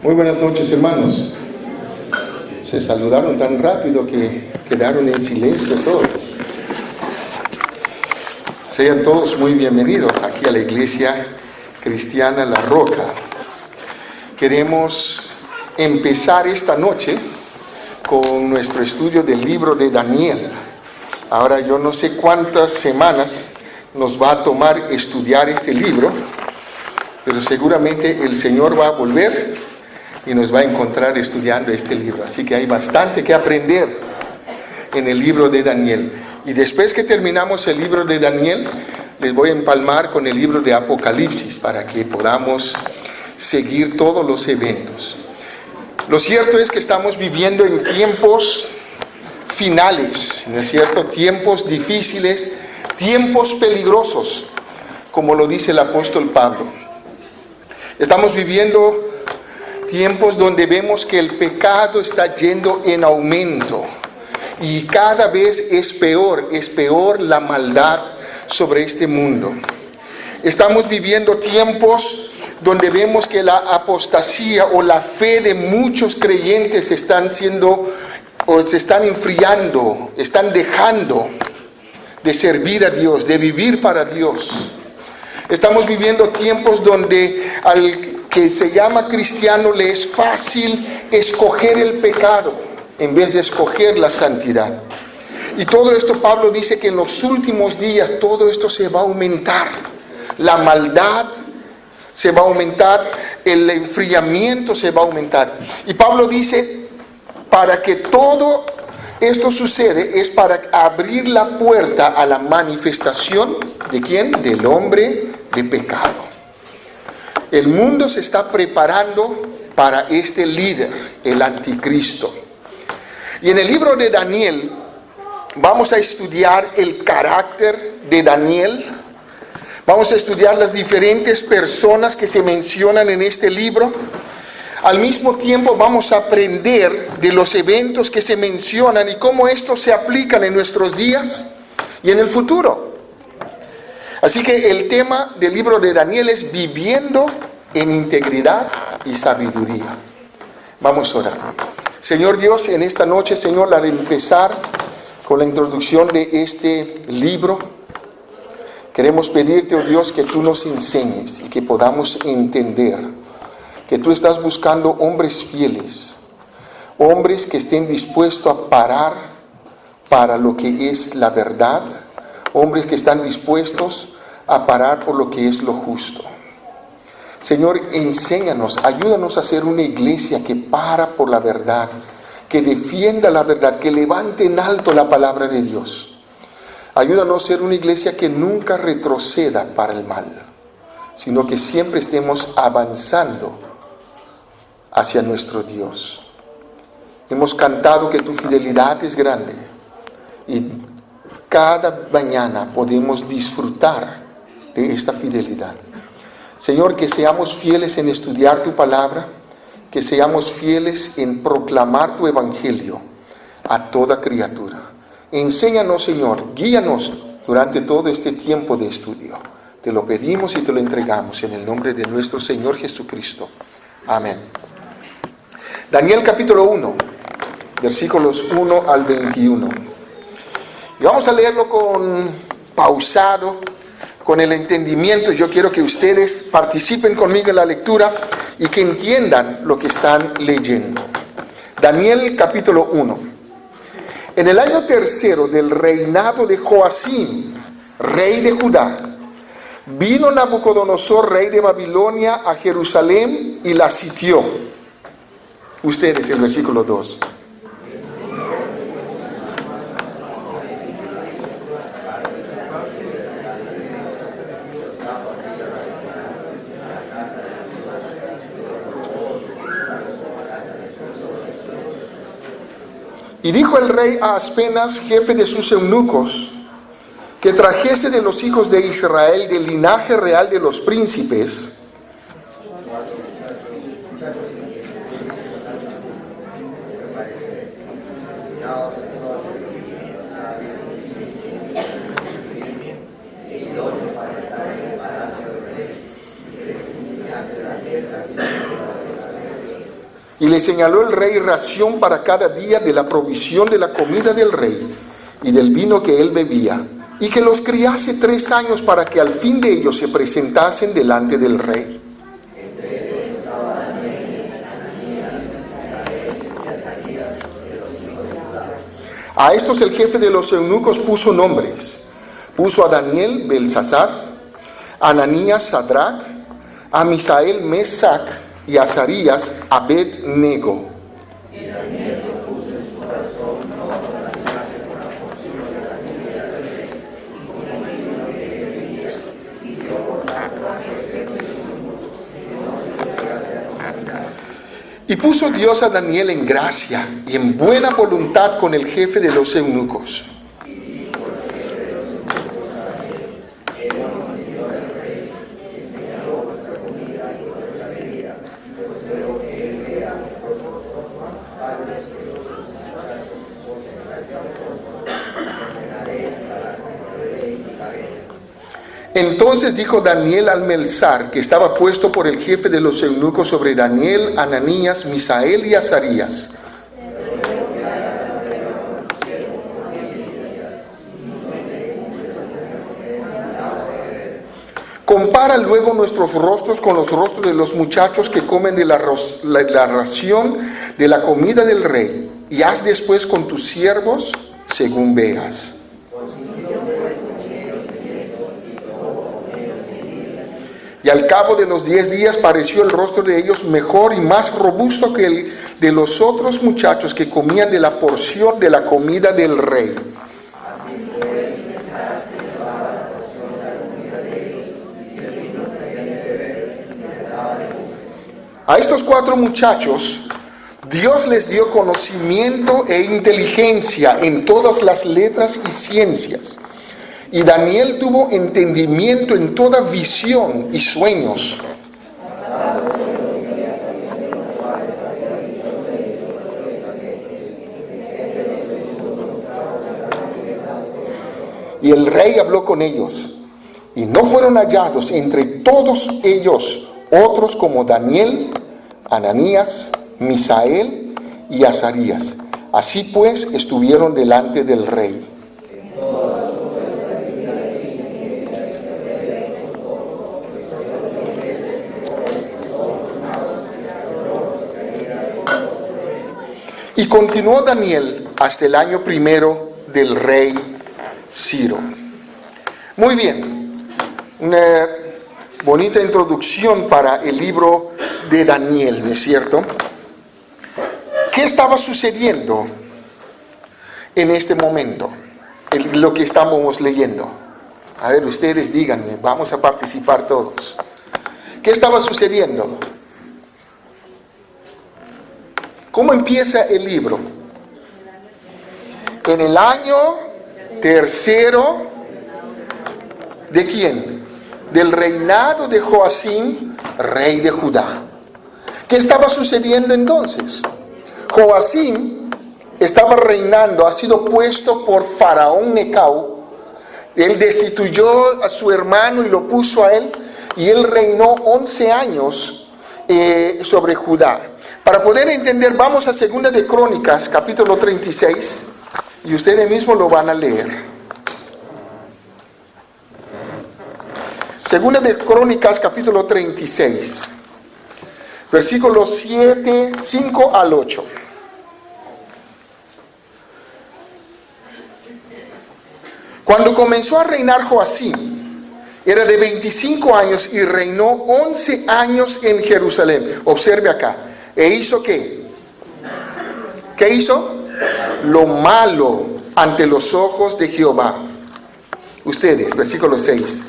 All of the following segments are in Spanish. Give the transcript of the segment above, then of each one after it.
Muy buenas noches, hermanos. Se saludaron tan rápido que quedaron en silencio todos. Sean todos muy bienvenidos aquí a la Iglesia Cristiana La Roca. Queremos empezar esta noche con nuestro estudio del libro de Daniel. Ahora yo no sé cuántas semanas nos va a tomar estudiar este libro, pero seguramente el Señor va a volver y nos va a encontrar estudiando este libro. Así que hay bastante que aprender en el libro de Daniel. Y después que terminamos el libro de Daniel, les voy a empalmar con el libro de Apocalipsis para que podamos seguir todos los eventos. Lo cierto es que estamos viviendo en tiempos finales, ¿no es cierto? Tiempos difíciles, tiempos peligrosos, como lo dice el apóstol Pablo. Estamos viviendo tiempos donde vemos que el pecado está yendo en aumento y cada vez es peor la maldad sobre este mundo. Estamos viviendo tiempos donde vemos que la apostasía o la fe de muchos creyentes se están enfriando, están dejando de servir a Dios, de vivir para Dios. Estamos viviendo tiempos donde al que se llama cristiano le es fácil escoger el pecado en vez de escoger la santidad. Y todo esto, Pablo dice que en los últimos días todo esto se va a aumentar. La maldad se va a aumentar, el enfriamiento se va a aumentar. Y Pablo dice, para que todo esto sucede es para abrir la puerta a la manifestación ¿de quién? Del hombre de pecado. El mundo se está preparando para este líder, el anticristo. Y en el libro de Daniel vamos a estudiar el carácter de Daniel. Vamos a estudiar las diferentes personas que se mencionan en este libro. Al mismo tiempo vamos a aprender de los eventos que se mencionan y cómo estos se aplican en nuestros días y en el futuro. Así que el tema del libro de Daniel es viviendo en integridad y sabiduría. Vamos a orar. Señor Dios, en esta noche, Señor, al empezar con la introducción de este libro, queremos pedirte, oh Dios, que tú nos enseñes y que podamos entender que tú estás buscando hombres fieles, hombres que estén dispuestos a parar para lo que es la verdad, hombres que están dispuestos a parar por lo que es lo justo. Señor, enséñanos, ayúdanos a ser una iglesia que para por la verdad, que defienda la verdad, que levante en alto la palabra de Dios. Ayúdanos a ser una iglesia que nunca retroceda para el mal, sino que siempre estemos avanzando hacia nuestro Dios. Hemos cantado que tu fidelidad es grande y cada mañana podemos disfrutar de esta fidelidad. Señor, que seamos fieles en estudiar tu palabra, que seamos fieles en proclamar tu evangelio a toda criatura. Enséñanos, Señor, guíanos durante todo este tiempo de estudio. Te lo pedimos y te lo entregamos en el nombre de nuestro Señor Jesucristo. Amén. Daniel capítulo 1, versículos 1 al 21. Y vamos a leerlo pausado, con el entendimiento. Yo quiero que ustedes participen conmigo en la lectura y que entiendan lo que están leyendo. Daniel capítulo 1. En el año tercero del reinado de Joacim, rey de Judá, vino Nabucodonosor, rey de Babilonia, a Jerusalén y la sitió. Ustedes, el versículo 2. Y dijo el rey a Aspenas, jefe de sus eunucos, que trajese de los hijos de Israel, del linaje real de los príncipes, Y le señaló el rey ración para cada día de la provisión de la comida del rey y del vino que él bebía, y que los criase 3 años para que al fin de ellos se presentasen delante del rey. A estos el jefe de los eunucos puso nombres. Puso a Daniel, Belsasar, a Ananías, Sadrach, a Misael, Mesac, y a Azarías, Abed-nego. Y puso Dios a Daniel en gracia y en buena voluntad con el jefe de los eunucos. Entonces dijo Daniel al Melzar, que estaba puesto por el jefe de los eunucos sobre Daniel, Ananías, Misael y Azarías: compara luego nuestros rostros con los rostros de los muchachos que comen de la ración de la comida del rey, y haz después con tus siervos según veas. Y al cabo de los 10 días pareció el rostro de ellos mejor y más robusto que el de los otros muchachos que comían de la porción de la comida del rey. A estos 4 muchachos Dios les dio conocimiento e inteligencia en todas las letras y ciencias. Y Daniel tuvo entendimiento en toda visión y sueños. Y el rey habló con ellos, y no fueron hallados entre todos ellos otros como Daniel, Ananías, Misael y Azarías. Así pues estuvieron delante del rey. Y continuó Daniel hasta el año 1 del rey Ciro. Muy bien, una bonita introducción para el libro de Daniel, ¿no es cierto? ¿Qué estaba sucediendo en este momento? Lo que estamos leyendo. A ver, ustedes díganme, vamos a participar todos. ¿Qué estaba sucediendo? ¿Cómo empieza el libro? En el año 3 ¿de quién? Del reinado de Joacim, rey de Judá. ¿Qué estaba sucediendo entonces? Joacim estaba reinando, ha sido puesto por Faraón Necao. Él destituyó a su hermano y lo puso a él, y él reinó 11 años sobre Judá. Para poder entender, vamos a 2 de Crónicas, capítulo 36, y ustedes mismos lo van a leer. 2 de Crónicas, capítulo 36, versículos 5 al 8. Cuando comenzó a reinar Joacim, era de 25 años y reinó 11 años en Jerusalén. Observe acá. ¿E hizo qué? ¿Qué hizo? Lo malo ante los ojos de Jehová. Ustedes, versículo 6.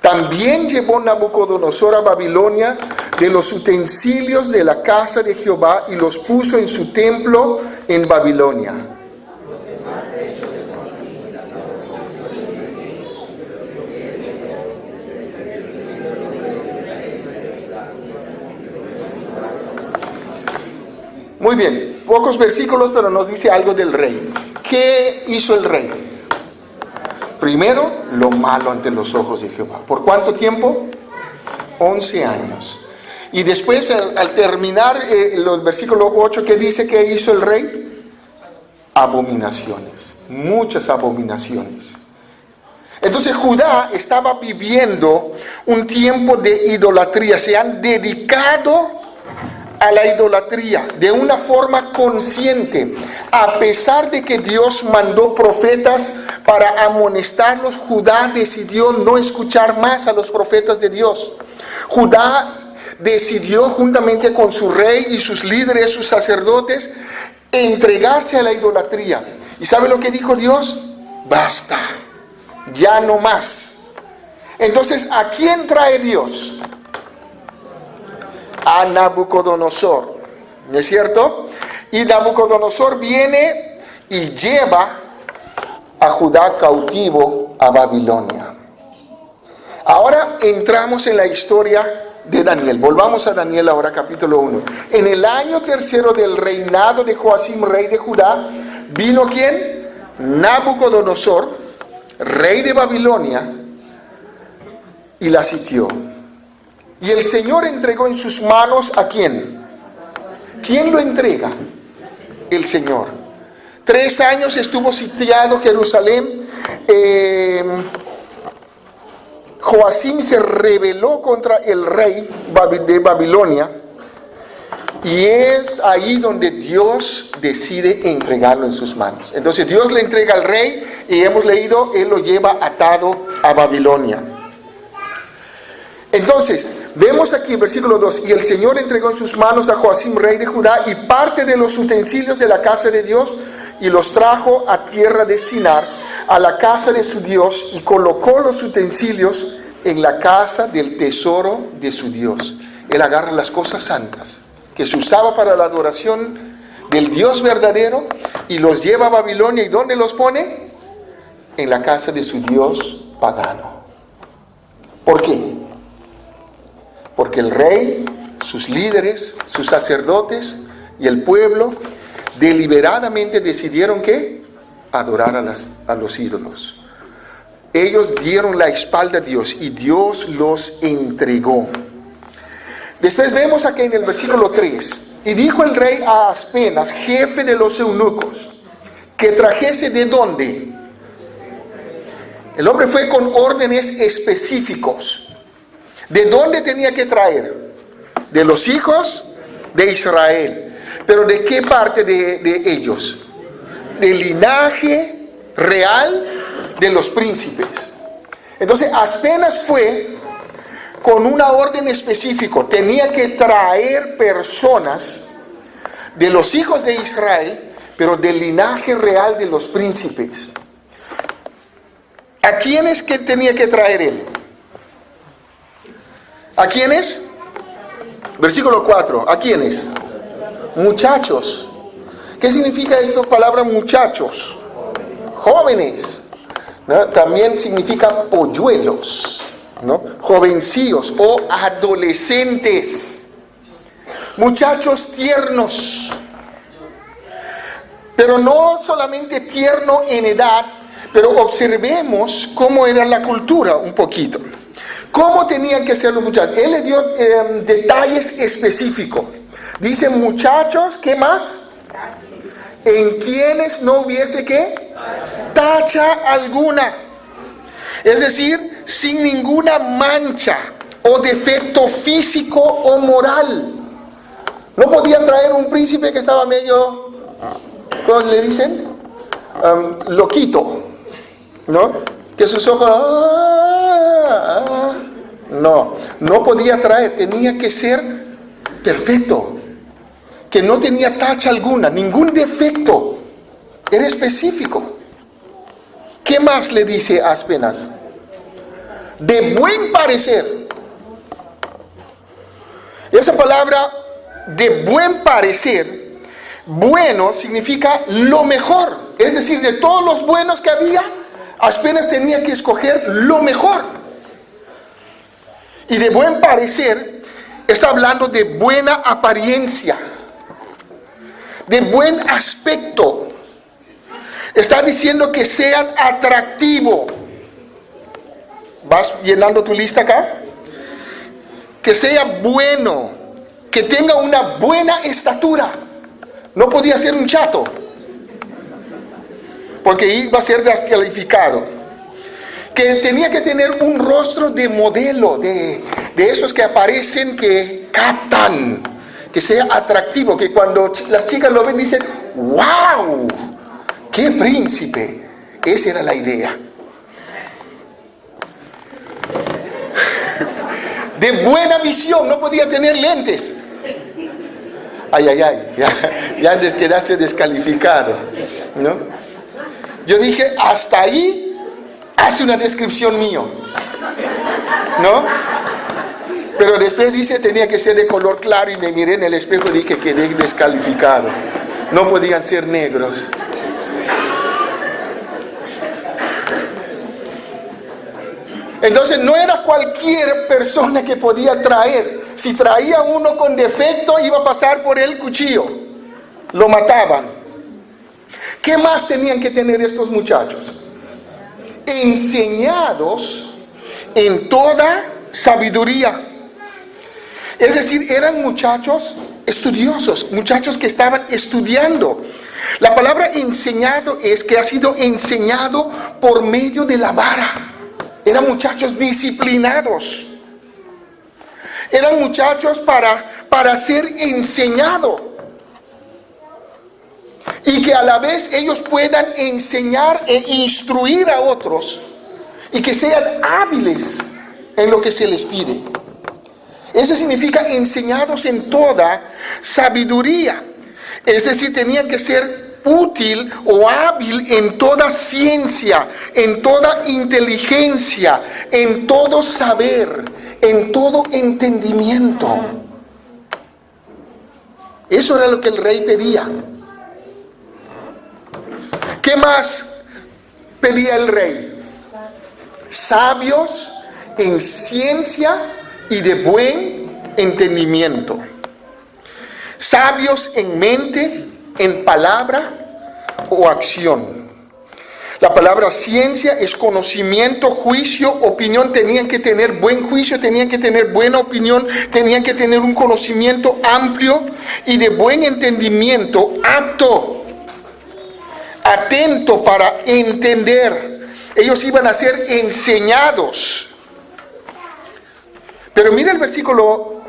También llevó Nabucodonosor a Babilonia de los utensilios de la casa de Jehová y los puso en su templo en Babilonia. Muy bien, pocos versículos, pero nos dice algo del rey. ¿Qué hizo el rey? Primero, lo malo ante los ojos de Jehová. ¿Por cuánto tiempo? 11 años. Y después, al terminar el versículo 8, ¿qué dice que hizo el rey? Abominaciones, muchas abominaciones. Entonces Judá estaba viviendo un tiempo de idolatría, se han dedicado a la idolatría de una forma consciente. A pesar de que Dios mandó profetas para amonestarlos, Judá decidió no escuchar más a los profetas de Dios. Judá decidió, juntamente con su rey y sus líderes, sus sacerdotes, entregarse a la idolatría. ¿Y sabe lo que dijo Dios? Basta, ya no más. Entonces, ¿a quién trae Dios? A Nabucodonosor, ¿no es cierto? Y Nabucodonosor viene y lleva a Judá cautivo a Babilonia. Ahora entramos en la historia de Daniel. Volvamos a Daniel ahora, capítulo 1. En el año tercero del reinado de Joacim, rey de Judá, vino ¿quién? Nabucodonosor, rey de Babilonia, y la sitió. Y el Señor entregó en sus manos ¿a quién? ¿Quién lo entrega? El Señor. 3 años estuvo sitiado Jerusalén. Joacim se rebeló contra el rey de Babilonia. Y es ahí donde Dios decide entregarlo en sus manos. Entonces Dios le entrega al rey y hemos leído, él lo lleva atado a Babilonia. Entonces, vemos aquí el versículo 2, y el Señor entregó en sus manos a Joacim, rey de Judá, y parte de los utensilios de la casa de Dios, y los trajo a tierra de Sinar, a la casa de su Dios, y colocó los utensilios en la casa del tesoro de su Dios. Él agarra las cosas santas, que se usaba para la adoración del Dios verdadero, y los lleva a Babilonia, ¿y dónde los pone? En la casa de su Dios pagano. ¿Por qué? Porque el rey, sus líderes, sus sacerdotes y el pueblo deliberadamente decidieron ¿qué? Adorar a los ídolos. Ellos dieron la espalda a Dios y Dios los entregó. Después vemos aquí en el versículo 3, y dijo el rey a Aspenas, jefe de los eunucos, que trajese ¿de dónde? El hombre fue con órdenes específicos. ¿De dónde tenía que traer? De los hijos de Israel. ¿Pero de qué parte de ellos? Del linaje real de los príncipes. Entonces, Aspenas fue con una orden específica. Tenía que traer personas de los hijos de Israel, pero del linaje real de los príncipes. ¿A quiénes que tenía que traer él? ¿A quiénes? Versículo 4. ¿A quiénes? Muchachos. ¿Qué significa esta palabra muchachos? Jóvenes, ¿no? También significa polluelos, ¿no? Jovencillos o adolescentes. Muchachos tiernos. Pero no solamente tierno en edad, pero observemos cómo era la cultura un poquito. ¿Cómo tenían que ser los muchachos? Él le dio detalles específicos. Dice muchachos, ¿qué más? En quienes no hubiese ¿qué? Tacha alguna. Es decir, sin ninguna mancha o defecto físico o moral. No podían traer un príncipe que estaba medio, ¿cómo le dicen? Loquito, ¿no? Que sus ojos... No podía traer, tenía que ser perfecto, que no tenía tacha alguna, ningún defecto, era específico. ¿Qué más le dice a Aspenas? De buen parecer. Esa palabra de buen parecer, bueno significa lo mejor, es decir, de todos los buenos que había, Aspenas tenía que escoger lo mejor. Y de buen parecer está hablando de buena apariencia, de buen aspecto. Está diciendo que sean atractivos, ¿Vas llenando tu lista acá? Que sea bueno, que tenga una buena estatura. No podía ser un chato, porque iba a ser descalificado. Que tenía que tener un rostro de modelo, de esos que aparecen, que captan, que sea atractivo, que cuando las chicas lo ven dicen, ¡wow! ¡Qué príncipe! Esa era la idea. De buena visión, no podía tener lentes. Ay, ya quedaste descalificado, ¿no? Yo dije, hasta ahí hace una descripción mío, ¿no? Pero después dice, tenía que ser de color claro, y me miré en el espejo y dije, quedé descalificado. No podían ser negros. Entonces no era cualquier persona que podía traer. Si traía uno con defecto, iba a pasar por el cuchillo. Lo mataban. ¿Qué más tenían que tener estos muchachos? Enseñados en toda sabiduría. Es decir, eran muchachos estudiosos, muchachos que estaban estudiando. La palabra enseñado es que ha sido enseñado por medio de la vara. Eran muchachos disciplinados. Eran muchachos para ser enseñados. Y que a la vez ellos puedan enseñar e instruir a otros. Y que sean hábiles en lo que se les pide. Eso significa enseñados en toda sabiduría. Es decir, tenían que ser útil o hábil en toda ciencia, en toda inteligencia, en todo saber, en todo entendimiento. Eso era lo que el rey pedía. ¿Qué más pedía el rey? Sabios en ciencia y de buen entendimiento. Sabios en mente, en palabra o acción. La palabra ciencia es conocimiento, juicio, opinión. Tenían que tener buen juicio, tenían que tener buena opinión, tenían que tener un conocimiento amplio y de buen entendimiento, apto, atento para entender. Ellos iban a ser enseñados. Pero mira el versículo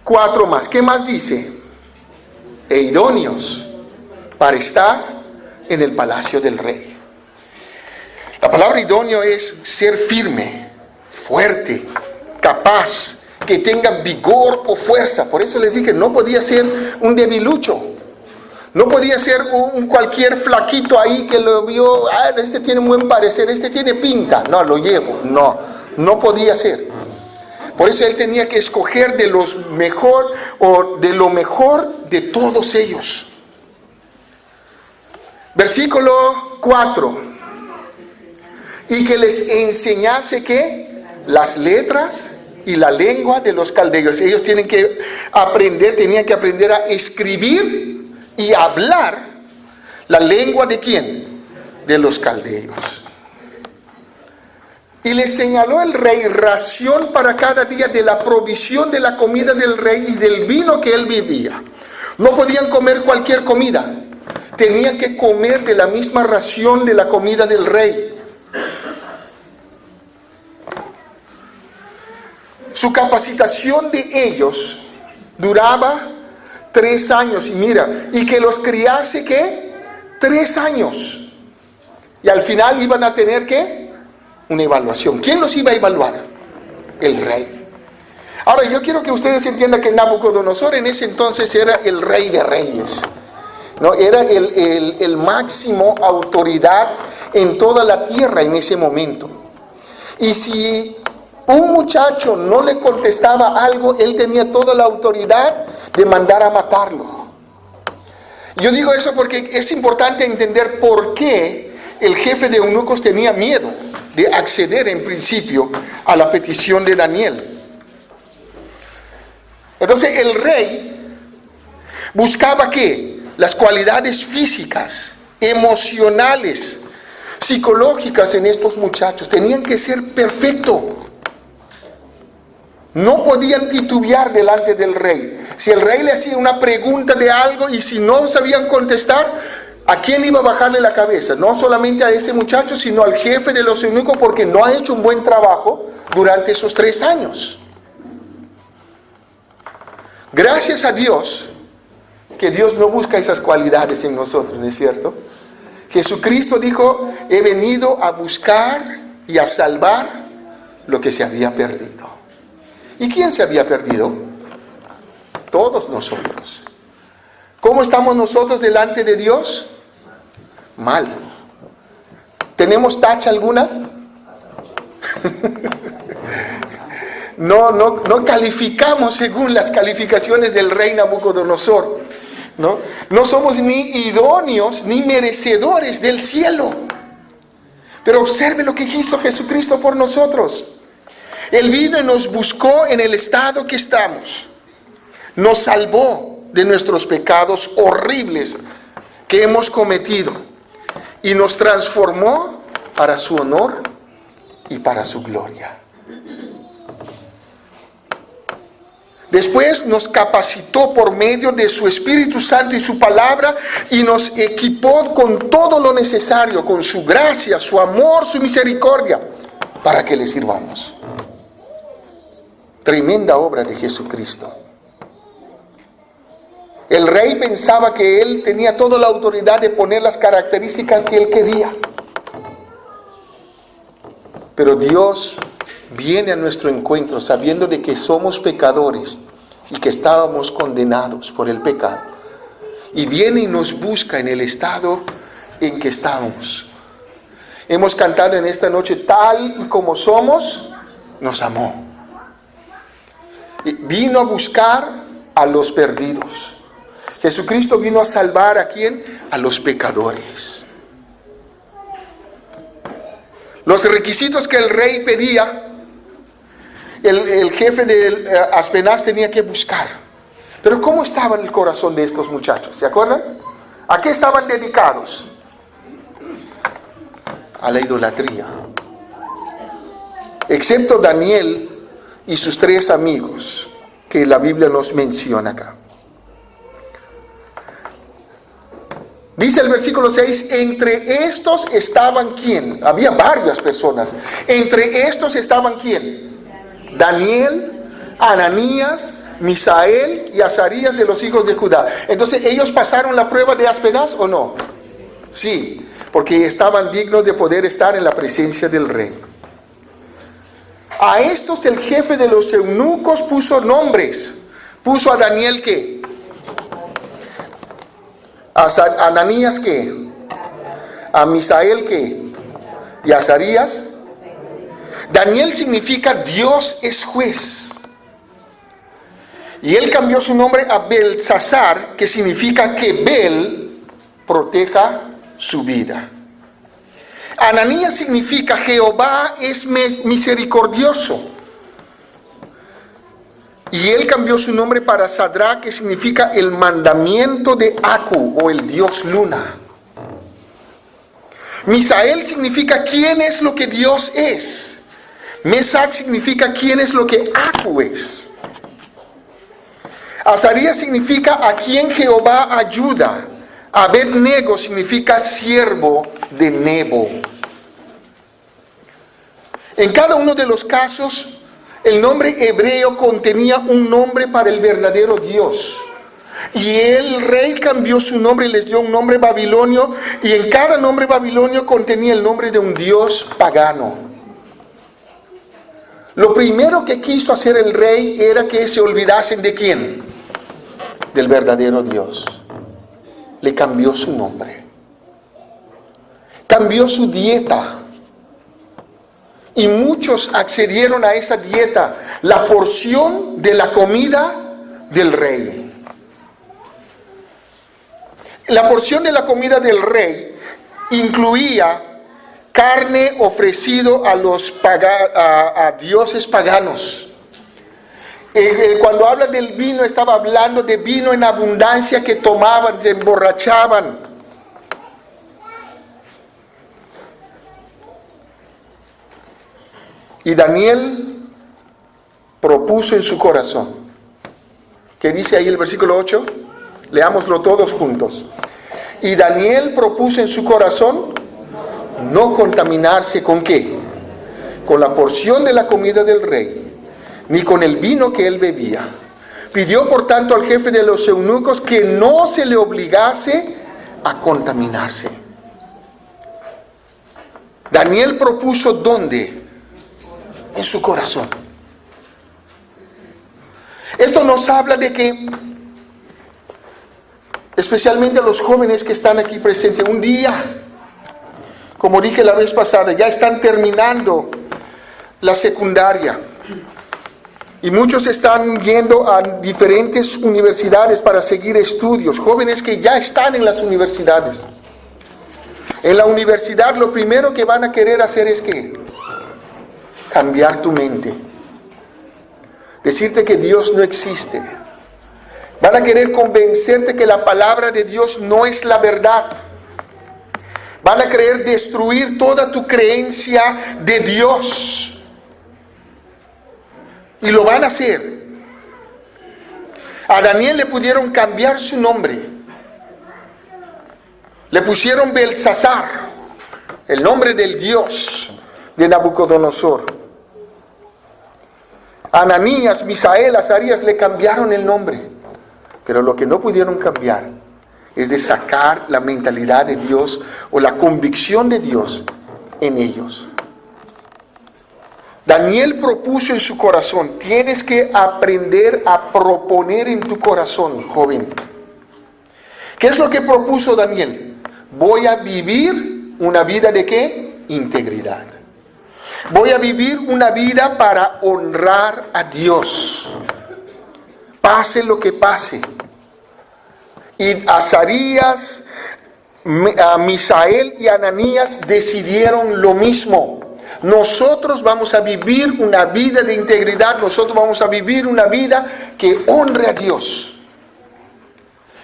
4 más. ¿Qué más dice? E idóneos para estar en el palacio del rey. La palabra idóneo es ser firme, fuerte, capaz, que tenga vigor o fuerza. Por eso les dije, no podía ser un debilucho. No podía ser un cualquier flaquito ahí que lo vio, este tiene un buen parecer, este tiene pinta. No, lo llevo. No podía ser. Por eso él tenía que escoger de los mejor o de lo mejor de todos ellos. Versículo 4. Y que les enseñase ¿qué? Las letras y la lengua de los caldeos. Ellos tenían que aprender a escribir y hablar la lengua de ¿quién? De los caldeos. Y les señaló el rey ración para cada día de la provisión de la comida del rey y del vino que él bebía. No podían comer cualquier comida. Tenían que comer de la misma ración de la comida del rey. Su capacitación de ellos duraba 3 años. Y mira, y que los criase ¿qué? 3 años. Y al final iban a tener ¿qué? Una evaluación. ¿Quién los iba a evaluar? El rey. Ahora yo quiero que ustedes entiendan que Nabucodonosor en ese entonces era el rey de reyes, ¿no? Era el máximo autoridad en toda la tierra en ese momento. Y si un muchacho no le contestaba algo, él tenía toda la autoridad de mandar a matarlo. Yo digo eso porque es importante entender por qué el jefe de eunucos tenía miedo de acceder en principio a la petición de Daniel. Entonces el rey buscaba ¿qué? Las cualidades físicas, emocionales, psicológicas en estos muchachos. Tenían que ser perfectos. No podían titubear delante del rey. Si el rey le hacía una pregunta de algo y si no sabían contestar, ¿a quién iba a bajarle la cabeza? No solamente a ese muchacho, sino al jefe de los eunucos, porque no ha hecho un buen trabajo durante esos 3 años. Gracias a Dios, que Dios no busca esas cualidades en nosotros, ¿no es cierto? Jesucristo dijo, he venido a buscar y a salvar lo que se había perdido. ¿Y quién se había perdido? Todos nosotros. ¿Cómo estamos nosotros delante de Dios? Mal. ¿Tenemos tacha alguna? No calificamos según las calificaciones del rey Nabucodonosor. No somos ni idóneos ni merecedores del cielo. Pero observe lo que hizo Jesucristo por nosotros. Él vino y nos buscó en el estado que estamos. Nos salvó de nuestros pecados horribles que hemos cometido. Y nos transformó para su honor y para su gloria. Después nos capacitó por medio de su Espíritu Santo y su palabra y nos equipó con todo lo necesario, con su gracia, su amor, su misericordia, para que le sirvamos. Tremenda obra de Jesucristo. El rey pensaba que él tenía toda la autoridad de poner las características que él quería. Pero Dios viene a nuestro encuentro sabiendo de que somos pecadores y que estábamos condenados por el pecado. Y viene y nos busca en el estado en que estamos. Hemos cantado en esta noche, tal y como somos, nos amó. Y vino a buscar a los perdidos. Jesucristo vino a salvar ¿a quién? A los pecadores. Los requisitos que el rey pedía, el jefe de Aspenaz tenía que buscar. Pero ¿cómo estaba en el corazón de estos muchachos? ¿Se acuerdan? ¿A qué estaban dedicados? A la idolatría. Excepto Daniel y sus 3 amigos, que la Biblia nos menciona acá. Dice el versículo 6, entre estos estaban ¿quién? Había varias personas. Entre estos estaban ¿quién? Daniel, Ananías, Misael y Azarías de los hijos de Judá. Entonces, ¿ellos pasaron la prueba de Aspenaz o no? Sí, porque estaban dignos de poder estar en la presencia del rey. A estos el jefe de los eunucos puso nombres. Puso a Daniel ¿qué? A Ananías ¿qué? A Misael ¿qué? Y a Azarías. Daniel significa Dios es juez. Y él cambió su nombre a Belsasar, que significa que Bel proteja su vida. Ananías significa Jehová es misericordioso. Y él cambió su nombre para Sadrach, que significa el mandamiento de Aku, o el Dios luna. Misael significa quién es lo que Dios es. Mesach significa quién es lo que Aku es. Azarías significa a quien Jehová ayuda. Abed-nego significa siervo de Nebo. En cada uno de los casos, el nombre hebreo contenía un nombre para el verdadero Dios. Y el rey cambió su nombre y les dio un nombre babilonio. Y en cada nombre babilonio contenía el nombre de un dios pagano. Lo primero que quiso hacer el rey era que se olvidasen de ¿quién? Del verdadero Dios. Le cambió su nombre. Cambió su dieta. Y muchos accedieron a esa dieta, la porción de la comida del rey. La porción de la comida del rey incluía carne ofrecido a dioses paganos. Cuando habla del vino, estaba hablando de vino en abundancia que tomaban, se emborrachaban. Y Daniel propuso en su corazón. ¿Qué dice ahí el versículo 8? Leámoslo todos juntos. Y Daniel propuso en su corazón no contaminarse ¿con qué? Con la porción de la comida del rey, ni con el vino que él bebía. Pidió por tanto al jefe de los eunucos que no se le obligase a contaminarse. Daniel propuso ¿dónde? En su corazón. Esto nos habla de que, especialmente los jóvenes que están aquí presentes, un día, como dije la vez pasada, ya están terminando la secundaria. Y muchos están yendo a diferentes universidades para seguir estudios. Jóvenes que ya están en las universidades. En la universidad lo primero que van a querer hacer es ¿qué? Cambiar tu mente. Decirte que Dios no existe. Van a querer convencerte que la palabra de Dios no es la verdad. Van a querer destruir toda tu creencia de Dios. Y lo van a hacer. A Daniel le pudieron cambiar su nombre. Le pusieron Belsasar, el nombre del Dios de Nabucodonosor. A Ananías, Misael, Azarías le cambiaron el nombre. Pero lo que no pudieron cambiar es de sacar la mentalidad de Dios o la convicción de Dios en ellos. Daniel propuso en su corazón, tienes que aprender a proponer en tu corazón, joven. ¿Qué es lo que propuso Daniel? Voy a vivir una vida de ¿qué? Integridad. Voy a vivir una vida para honrar a Dios. Pase lo que pase. Y Azarías, Misael y Ananías decidieron lo mismo. Nosotros vamos a vivir una vida de integridad, nosotros vamos a vivir una vida que honre a Dios.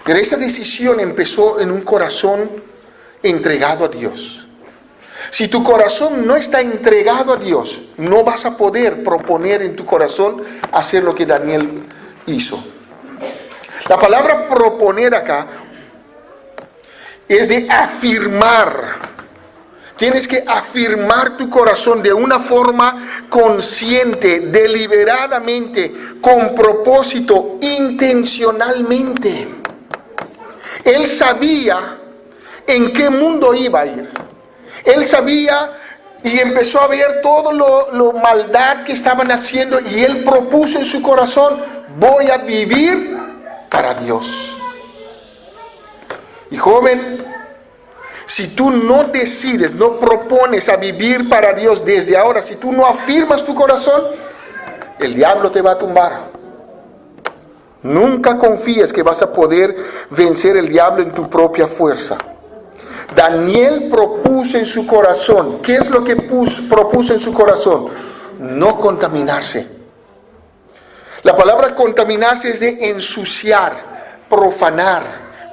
Pero esa decisión empezó en un corazón entregado a Dios. Si tu corazón no está entregado a Dios, no vas a poder proponer en tu corazón hacer lo que Daniel hizo. La palabra proponer acá es de afirmar. Tienes que afirmar tu corazón de una forma consciente, deliberadamente, con propósito, intencionalmente. Él sabía en qué mundo iba a ir. Él sabía y empezó a ver todo lo maldad que estaban haciendo y él propuso en su corazón, voy a vivir para Dios. Y joven, si tú no decides, no propones a vivir para Dios desde ahora, si tú no afirmas tu corazón, el diablo te va a tumbar. Nunca confíes que vas a poder vencer el diablo en tu propia fuerza. Daniel propuso en su corazón, ¿qué es lo que propuso en su corazón? No contaminarse. La palabra contaminarse es de ensuciar, profanar,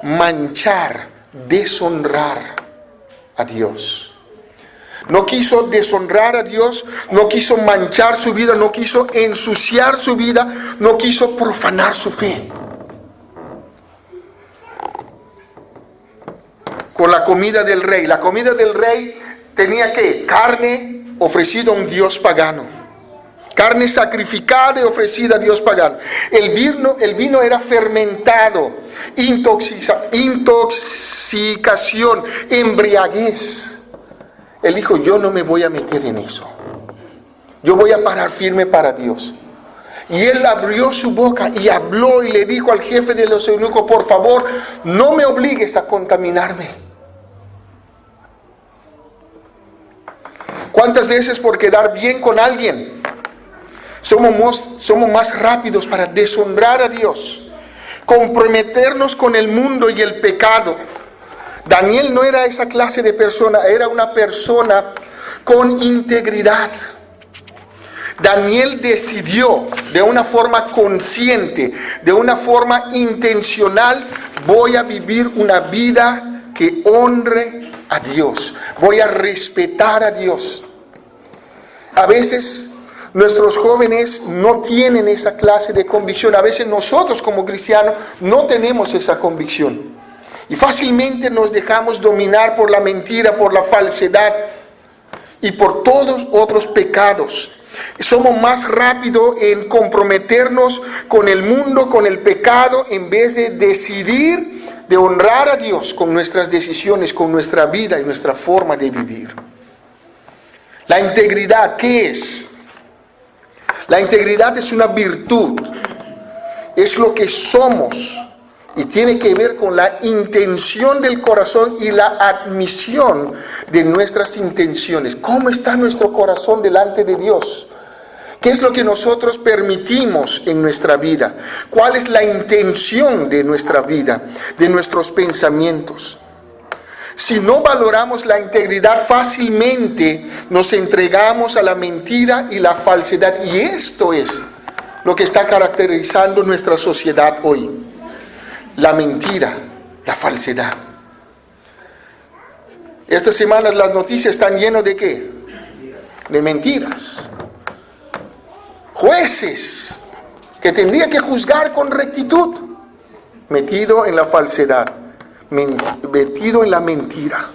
manchar, deshonrar a Dios. No quiso deshonrar a Dios, no quiso manchar su vida, no quiso ensuciar su vida, no quiso profanar su fe. Con la comida del rey. La comida del rey tenía ¿qué? Carne ofrecida a un dios pagano. Carne sacrificada y ofrecida a dios pagano. El vino era fermentado, intoxicación, embriaguez. Él dijo, yo no me voy a meter en eso. Yo voy a parar firme para Dios. Y él abrió su boca y habló y le dijo al jefe de los eunucos, por favor, no me obligues a contaminarme. ¿Cuántas veces por quedar bien con alguien somos más rápidos para deshonrar a Dios? Comprometernos con el mundo y el pecado. Daniel no era esa clase de persona, era una persona con integridad. Daniel decidió de una forma consciente, de una forma intencional, voy a vivir una vida que honre a Dios. Voy a respetar a Dios. A veces Nuestros jóvenes no tienen esa clase de convicción. A veces nosotros como cristianos no tenemos esa convicción. Y fácilmente nos dejamos dominar por la mentira, por la falsedad y por todos otros pecados. Somos más rápidos en comprometernos con el mundo, con el pecado, en vez de decidir de honrar a Dios con nuestras decisiones, con nuestra vida y nuestra forma de vivir. La integridad, ¿qué es? La integridad es una virtud, es lo que somos y tiene que ver con la intención del corazón y la admisión de nuestras intenciones. ¿Cómo está nuestro corazón delante de Dios? ¿Qué es lo que nosotros permitimos en nuestra vida? ¿Cuál es la intención de nuestra vida, de nuestros pensamientos? Si no valoramos la integridad, fácilmente nos entregamos a la mentira y la falsedad. Y esto es lo que está caracterizando nuestra sociedad hoy. La mentira, la falsedad. Estas semanas las noticias están llenas ¿de qué? De mentiras. Jueces que tendrían que juzgar con rectitud, metido en la falsedad, metido en la mentira.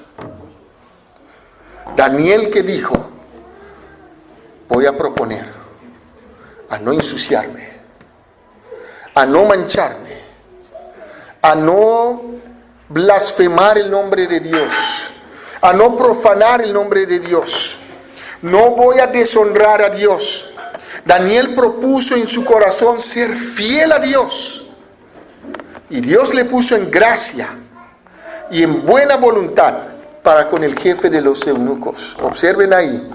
Daniel que dijo, voy a proponer a no ensuciarme, a no mancharme, a no blasfemar el nombre de Dios, a no profanar el nombre de Dios. No voy a deshonrar a Dios. Daniel propuso en su corazón ser fiel a Dios. Y Dios le puso en gracia y en buena voluntad para con el jefe de los eunucos. Observen ahí,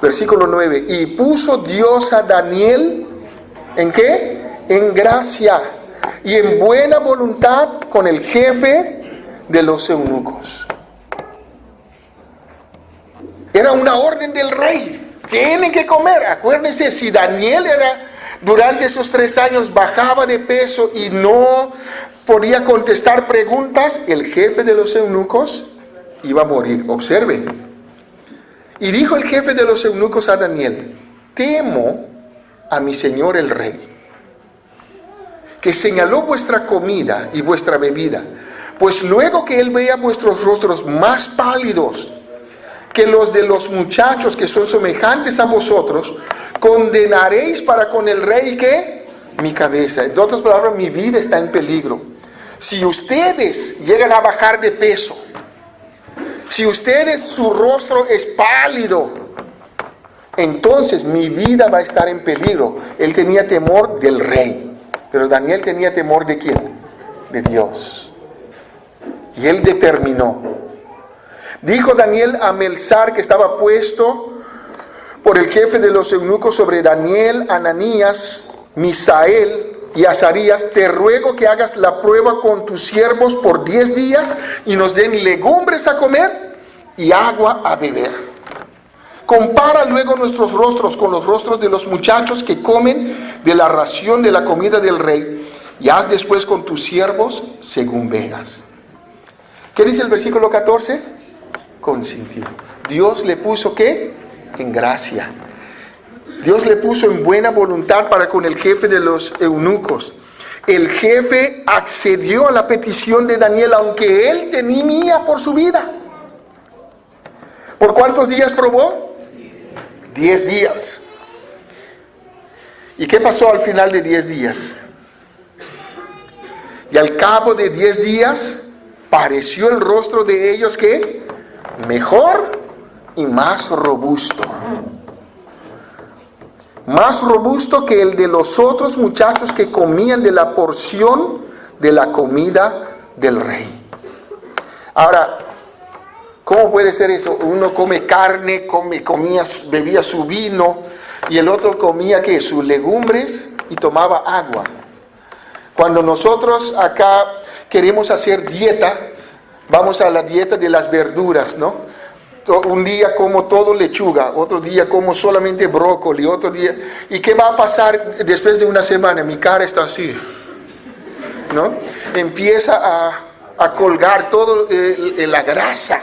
versículo 9. Y puso Dios a Daniel, ¿en qué? En gracia y en buena voluntad con el jefe de los eunucos. Era una orden del rey. Tienen que comer. Acuérdense, si Daniel durante esos 3 años bajaba de peso y no podía contestar preguntas, el jefe de los eunucos iba a morir. Observen. Y dijo el jefe de los eunucos a Daniel, temo a mi señor el rey, que señaló vuestra comida y vuestra bebida, pues luego que él vea vuestros rostros más pálidos que los de los muchachos que son semejantes a vosotros, condenaréis para con el rey, ¿qué? Mi cabeza. En otras palabras, mi vida está en peligro. Si ustedes llegan a bajar de peso, si ustedes, su rostro es pálido, entonces mi vida va a estar en peligro. Él tenía temor del rey, pero Daniel tenía temor ¿de quién? De Dios. Y él determinó. Dijo Daniel a Melzar, que estaba puesto por el jefe de los eunucos sobre Daniel, Ananías, Misael y Azarías, te ruego que hagas la prueba con tus siervos por 10 días y nos den legumbres a comer y agua a beber. Compara luego nuestros rostros con los rostros de los muchachos que comen de la ración de la comida del rey y haz después con tus siervos según veas. ¿Qué dice el versículo 14? Consintió. Dios le puso ¿qué? En gracia. Dios le puso en buena voluntad para con el jefe de los eunucos. El jefe accedió a la petición de Daniel, aunque él temía por su vida. ¿Por cuántos días probó? 10 días. ¿Y qué pasó al final de 10 días? Y al cabo de 10 días, pareció el rostro de ellos ¿qué? Mejor y más robusto. Más robusto que el de los otros muchachos que comían de la porción de la comida del rey. Ahora, ¿cómo puede ser eso? Uno come carne, bebía su vino, y el otro comía ¿qué? Sus legumbres y tomaba agua. Cuando nosotros acá queremos hacer dieta, vamos a la dieta de las verduras, ¿no? Un día como todo lechuga, otro día como solamente brócoli, otro día... ¿Y qué va a pasar después de una semana? Mi cara está así, ¿no? Empieza a colgar todo la grasa.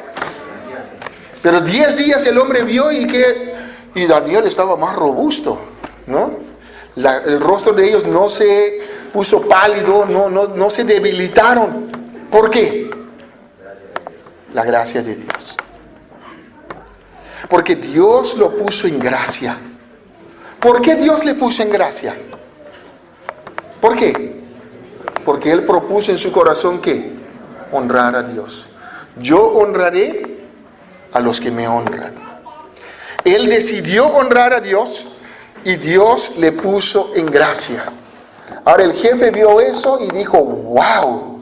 Pero 10 días el hombre vio y Y Daniel estaba más robusto, ¿no? El rostro de ellos no se puso pálido, no se debilitaron. ¿Por qué? La gracia de Dios. Porque Dios lo puso en gracia. ¿Por qué Dios le puso en gracia? ¿Por qué? Porque Él propuso en su corazón que honrar a Dios. Yo honraré a los que me honran. Él decidió honrar a Dios y Dios le puso en gracia. Ahora el jefe vio eso y dijo, wow.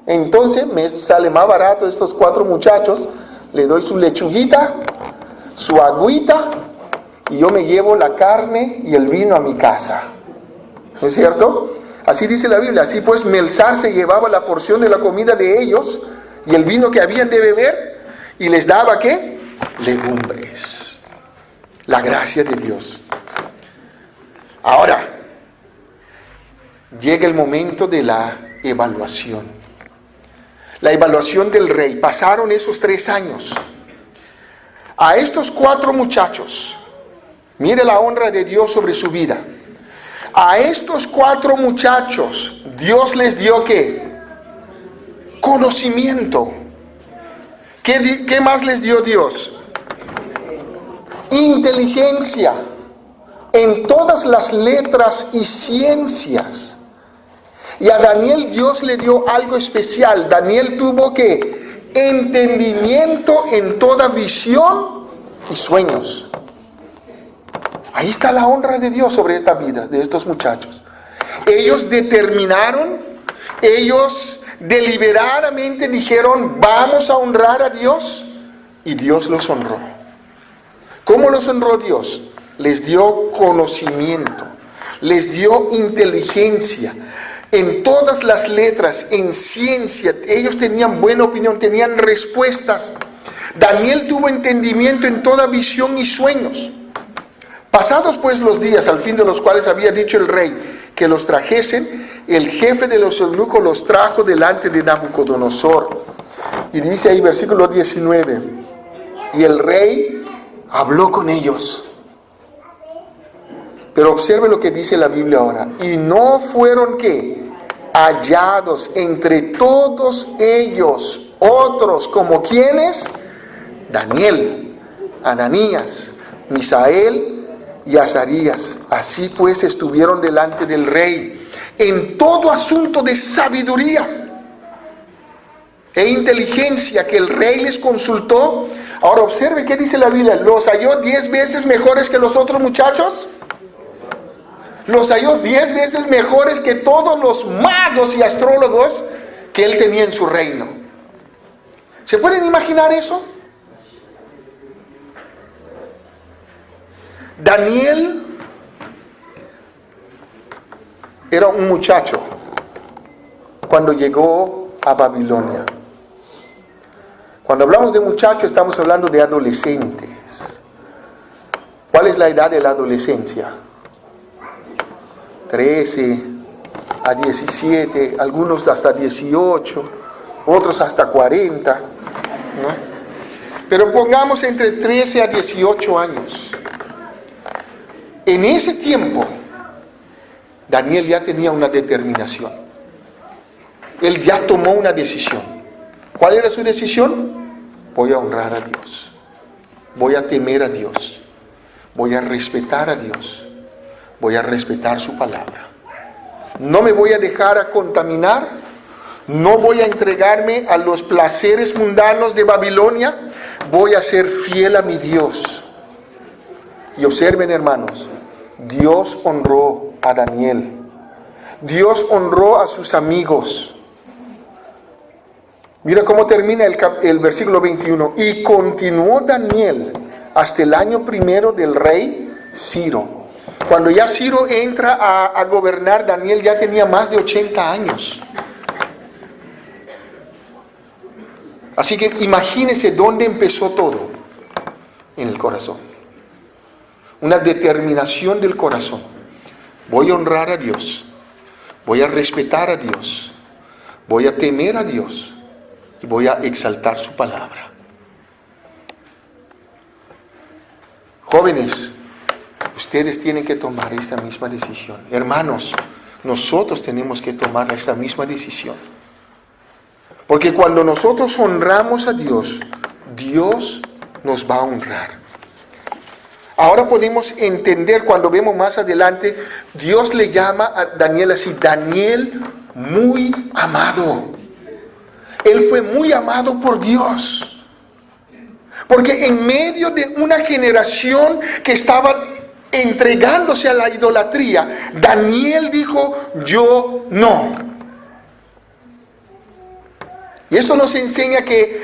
Entonces me sale más barato estos 4 muchachos. Le doy su lechuguita, su agüita, y yo me llevo la carne y el vino a mi casa. ¿No es cierto? Así dice la Biblia. Así pues Melzar se llevaba la porción de la comida de ellos y el vino que habían de beber, y les daba ¿qué? Legumbres. La gracia de Dios. Ahora llega el momento de la evaluación. La evaluación del rey. Pasaron esos 3 años. A estos 4 muchachos, mire la honra de Dios sobre su vida. A estos 4 muchachos, Dios les dio ¿qué? Conocimiento. ¿Qué más les dio Dios? Inteligencia en todas las letras y ciencias. Y a Daniel Dios le dio algo especial. Daniel tuvo ¿qué? Entendimiento en toda visión y sueños. Ahí está la honra de Dios sobre esta vida de estos muchachos. Ellos determinaron, ellos deliberadamente dijeron, vamos a honrar a Dios, y Dios los honró. ¿Cómo los honró Dios? Les dio conocimiento, les dio inteligencia en todas las letras, en ciencia. Ellos tenían buena opinión, tenían respuestas. Daniel tuvo entendimiento en toda visión y sueños. Pasados pues los días, al fin de los cuales había dicho el rey que los trajesen, el jefe de los eunucos los trajo delante de Nabucodonosor. Y dice ahí versículo 19, y el rey habló con ellos. Pero observe lo que dice la Biblia ahora. Y no fueron ¿qué? Hallados entre todos ellos otros como quienes, Daniel, Ananías, Misael y Azarías. Así pues estuvieron delante del rey en todo asunto de sabiduría e inteligencia que el rey les consultó. Ahora observe qué dice la Biblia. ¿Los halló 10 veces mejores que los otros muchachos? Los halló 10 veces mejores que todos los magos y astrólogos que él tenía en su reino. ¿Se pueden imaginar eso? Daniel era un muchacho cuando llegó a Babilonia. Cuando hablamos de muchacho estamos hablando de adolescentes. ¿Cuál es la edad de la adolescencia? 13 a 17, algunos hasta 18, otros hasta 40, ¿no? Pero pongamos entre 13 a 18 años. En ese tiempo, Daniel ya tenía una determinación. Él ya tomó una decisión. ¿Cuál era su decisión? Voy a honrar a Dios. Voy a temer a Dios. Voy a respetar a Dios. Voy a respetar su palabra. No me voy a dejar contaminar. No voy a entregarme a los placeres mundanos de Babilonia. Voy a ser fiel a mi Dios. Y observen, hermanos, Dios honró a Daniel. Dios honró a sus amigos. Mira cómo termina el versículo 21. Y continuó Daniel hasta el año 1 del rey Ciro. Cuando ya Ciro entra a gobernar, Daniel ya tenía más de 80 años. Así que imagínense dónde empezó todo. En el corazón. Una determinación del corazón. Voy a honrar a Dios. Voy a respetar a Dios. Voy a temer a Dios. Y voy a exaltar su palabra. Jóvenes, ustedes tienen que tomar esta misma decisión. Hermanos, nosotros tenemos que tomar esta misma decisión. Porque cuando nosotros honramos a Dios, Dios nos va a honrar. Ahora podemos entender, cuando vemos más adelante, Dios le llama a Daniel así, Daniel muy amado. Él fue muy amado por Dios. Porque en medio de una generación que estaba entregándose a la idolatría, Daniel dijo, yo no. Y esto nos enseña que,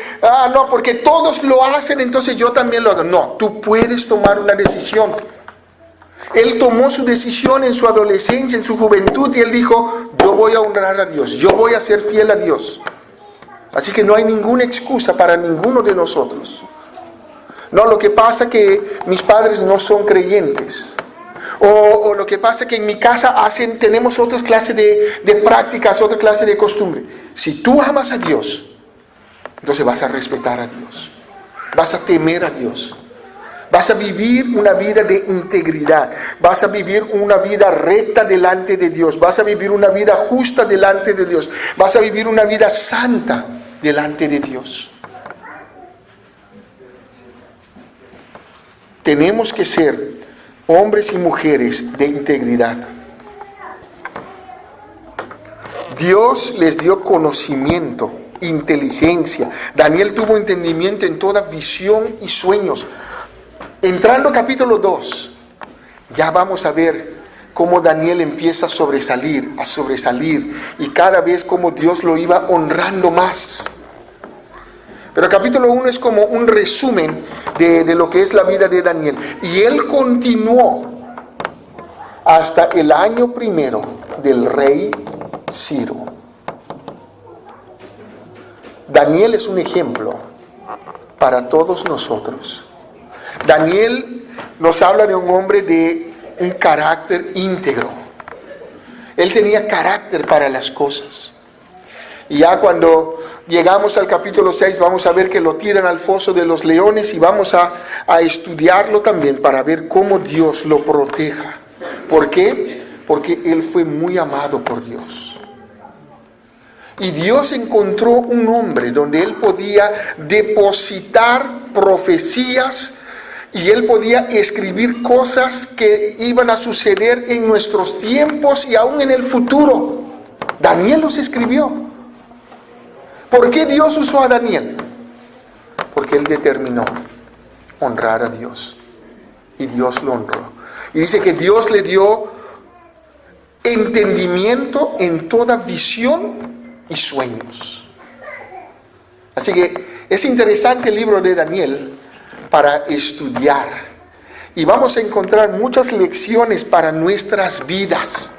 no, porque todos lo hacen, entonces yo también lo hago. No, tú puedes tomar una decisión. Él tomó su decisión en su adolescencia, en su juventud, y él dijo, yo voy a honrar a Dios, yo voy a ser fiel a Dios. Así que no hay ninguna excusa para ninguno de nosotros. No, lo que pasa es que mis padres no son creyentes. O lo que pasa es que en mi casa tenemos otras clases de prácticas, otra clase de costumbre. Si tú amas a Dios, entonces vas a respetar a Dios. Vas a temer a Dios. Vas a vivir una vida de integridad. Vas a vivir una vida recta delante de Dios. Vas a vivir una vida justa delante de Dios. Vas a vivir una vida santa delante de Dios. Tenemos que ser hombres y mujeres de integridad. Dios les dio conocimiento, inteligencia. Daniel tuvo entendimiento en toda visión y sueños. Entrando capítulo 2, ya vamos a ver cómo Daniel empieza a sobresalir, y cada vez cómo Dios lo iba honrando más. Pero capítulo 1 es como un resumen de lo que es la vida de Daniel. Y él continuó hasta el año 1 del rey Ciro. Daniel es un ejemplo para todos nosotros. Daniel nos habla de un hombre de un carácter íntegro. Él tenía carácter para las cosas. Y ya cuando llegamos al capítulo 6 vamos a ver que lo tiran al foso de los leones, y vamos a estudiarlo también para ver cómo Dios lo proteja. ¿Por qué? Porque él fue muy amado por Dios. Y Dios encontró un hombre donde él podía depositar profecías y él podía escribir cosas que iban a suceder en nuestros tiempos y aún en el futuro. Daniel los escribió. ¿Por qué Dios usó a Daniel? Porque él determinó honrar a Dios. Y Dios lo honró. Y dice que Dios le dio entendimiento en toda visión y sueños. Así que es interesante el libro de Daniel para estudiar. Y vamos a encontrar muchas lecciones para nuestras vidas.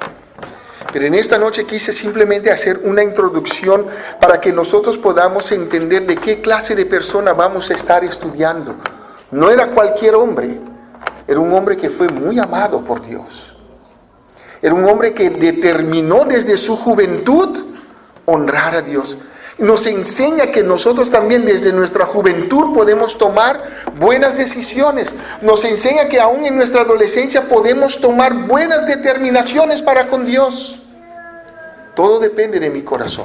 Pero en esta noche quise simplemente hacer una introducción para que nosotros podamos entender de qué clase de persona vamos a estar estudiando. No era cualquier hombre, era un hombre que fue muy amado por Dios. Era un hombre que determinó desde su juventud honrar a Dios. Nos enseña que nosotros también desde nuestra juventud podemos tomar buenas decisiones. Nos enseña que aún en nuestra adolescencia podemos tomar buenas determinaciones para con Dios. Todo depende de mi corazón.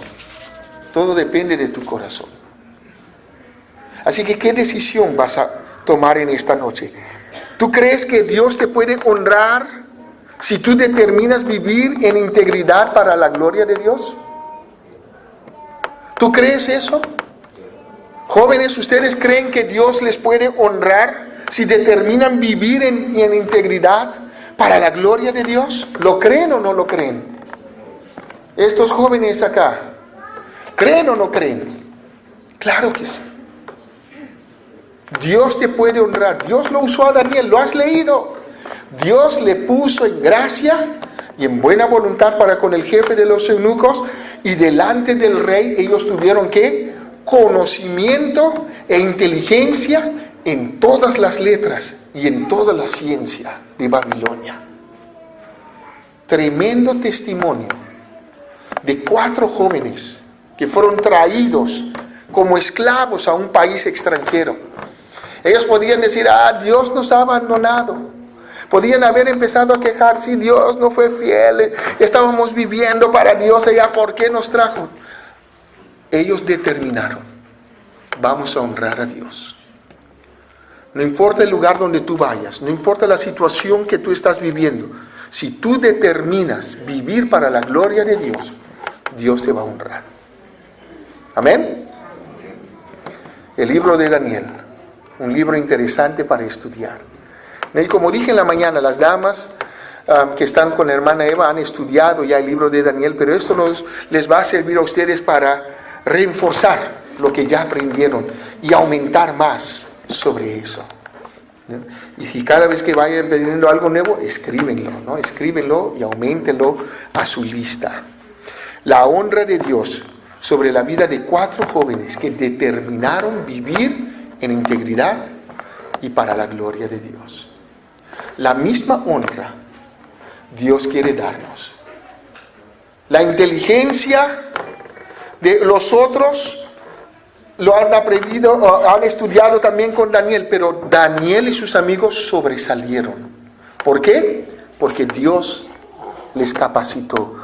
Todo depende de tu corazón. Así que, ¿qué decisión vas a tomar en esta noche? ¿Tú crees que Dios te puede honrar si tú determinas vivir en integridad para la gloria de Dios? ¿Tú crees eso? Jóvenes, ¿ustedes creen que Dios les puede honrar si determinan vivir en integridad para la gloria de Dios? ¿Lo creen o no lo creen? Estos jóvenes acá, ¿creen o no creen? Claro que sí. Dios te puede honrar. Dios lo usó a Daniel, ¿lo has leído? Dios le puso en gracia y en buena voluntad para con el jefe de los eunucos, y delante del rey ellos tuvieron ¿qué? Conocimiento e inteligencia en todas las letras y en toda la ciencia de Babilonia. Tremendo testimonio de 4 jóvenes que fueron traídos como esclavos a un país extranjero. Ellos podían decir, Dios nos ha abandonado. Podían haber empezado a quejar, si Dios no fue fiel, estábamos viviendo para Dios allá, ¿por qué nos trajo? Ellos determinaron, vamos a honrar a Dios. No importa el lugar donde tú vayas, no importa la situación que tú estás viviendo, si tú determinas vivir para la gloria de Dios, Dios te va a honrar. Amén. El libro de Daniel, un libro interesante para estudiar. Y como dije en la mañana, las damas que están con la hermana Eva han estudiado ya el libro de Daniel, pero esto les va a servir a ustedes para reforzar lo que ya aprendieron y aumentar más sobre eso. Y si cada vez que vayan aprendiendo algo nuevo, escríbenlo, ¿no? Escríbenlo y auméntenlo a su lista. La honra de Dios sobre la vida de 4 jóvenes que determinaron vivir en integridad y para la gloria de Dios. La misma honra Dios quiere darnos. La inteligencia de los otros lo han aprendido, han estudiado también con Daniel, pero Daniel y sus amigos sobresalieron. ¿Por qué? Porque Dios les capacitó.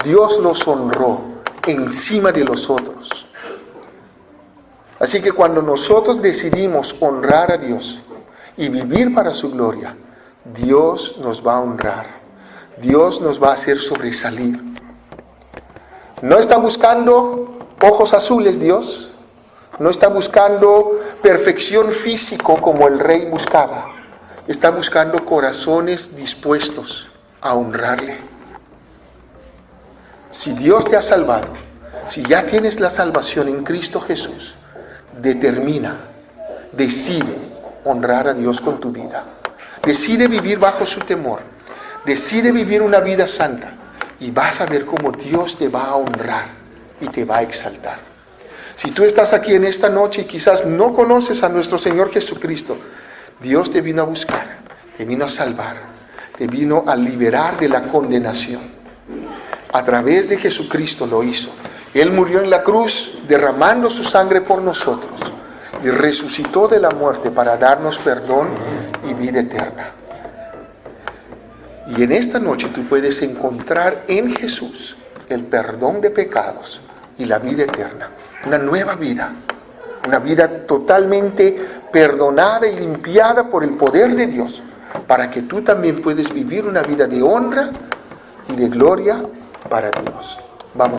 Dios los honró encima de los otros. Así que cuando nosotros decidimos honrar a Dios y vivir para su gloria, Dios nos va a honrar. Dios nos va a hacer sobresalir. No está buscando ojos azules Dios. No está buscando perfección físico como el rey buscaba. Está buscando corazones dispuestos a honrarle. Si Dios te ha salvado, si ya tienes la salvación en Cristo Jesús, determina, decide honrar a Dios con tu vida. Decide vivir bajo su temor. Decide vivir una vida santa. Y vas a ver cómo Dios te va a honrar y te va a exaltar. Si tú estás aquí en esta noche y quizás no conoces a nuestro Señor Jesucristo, Dios te vino a buscar, te vino a salvar, te vino a liberar de la condenación. A través de Jesucristo lo hizo. Él murió en la cruz derramando su sangre por nosotros y resucitó de la muerte para darnos perdón y vida eterna. Y en esta noche tú puedes encontrar en Jesús el perdón de pecados y la vida eterna. Una nueva vida, una vida totalmente perdonada y limpiada por el poder de Dios, para que tú también puedas vivir una vida de honra y de gloria para Dios. Vamos.